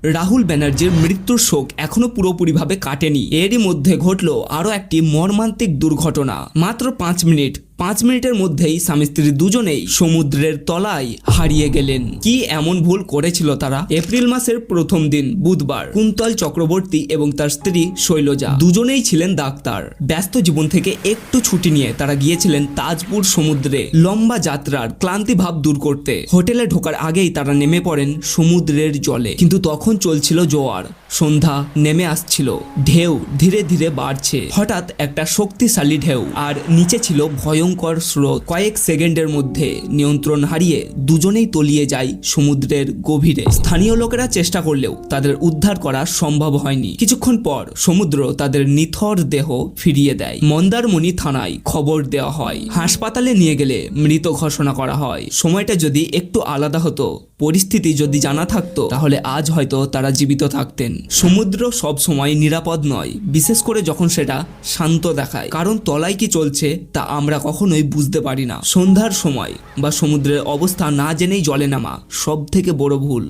রাহুল ব্যানার্জির মৃত্যুর শোক এখনো পুরোপুরিভাবে কাটেনি। এরই মধ্যে ঘটল আরও একটি মর্মান্তিক দুর্ঘটনা। মাত্র 5 মিনিটের মধ্যেই স্বামী স্ত্রী দুজনেই সমুদ্রের তলায় হারিয়ে গেলেন। কি এমন ভুল করেছিল তারা? এপ্রিল মাসের প্রথম দিন বুধবার কুন্তল চক্রবর্তী এবং তার স্ত্রী শৈলজা দুজনেই ছিলেন ডাক্তার। ব্যস্ত জীবন থেকে একটু ছুটি নিয়ে তারা গিয়েছিলেন তাজপুর সমুদ্রে লম্বা যাত্রার ক্লান্তি ভাব দূর করতে। হোটেলে ঢোকার আগেই তারা নেমে পড়েন সমুদ্রের জলে, কিন্তু তখন চলছিল জোয়ার। সন্ধ্যা নেমে আসছিল, ঢেউ ধীরে ধীরে বাড়ছে। হঠাৎ একটা শক্তিশালী ঢেউ, আর নিচে ছিল ভয়ঙ্কর স্রোত। কয়েক সেকেন্ডের মধ্যে নিয়ন্ত্রণ হারিয়ে দুজনেই তলিয়ে যায় সমুদ্রের গভীরে। স্থানীয় লোকেরা চেষ্টা করলেও তাদের উদ্ধার করা সম্ভব হয়নি। কিছুক্ষণ পর সমুদ্র তাদের নিথর দেহ ফিরিয়ে দেয়। মন্দারমণি থানায় খবর দেওয়া হয়। হাসপাতালে নিয়ে গেলে মৃত ঘোষণা করা হয়। সময়টা যদি একটু আলাদা হতো, পরিস্থিতি যদি জানা থাকতো, তাহলে আজ হয়তো তারা জীবিত থাকতেন। সমুদ্র সব সময় নিরাপদ নয়, বিশেষ করে যখন সেটা শান্ত দেখায়, কারণ তলায় কি চলছে তা আমরা কখনোই বুঝতে পারি না। সন্ধ্যার সময় বা সমুদ্রের অবস্থা না জেনেই জলে নামা সব থেকে বড় ভুল।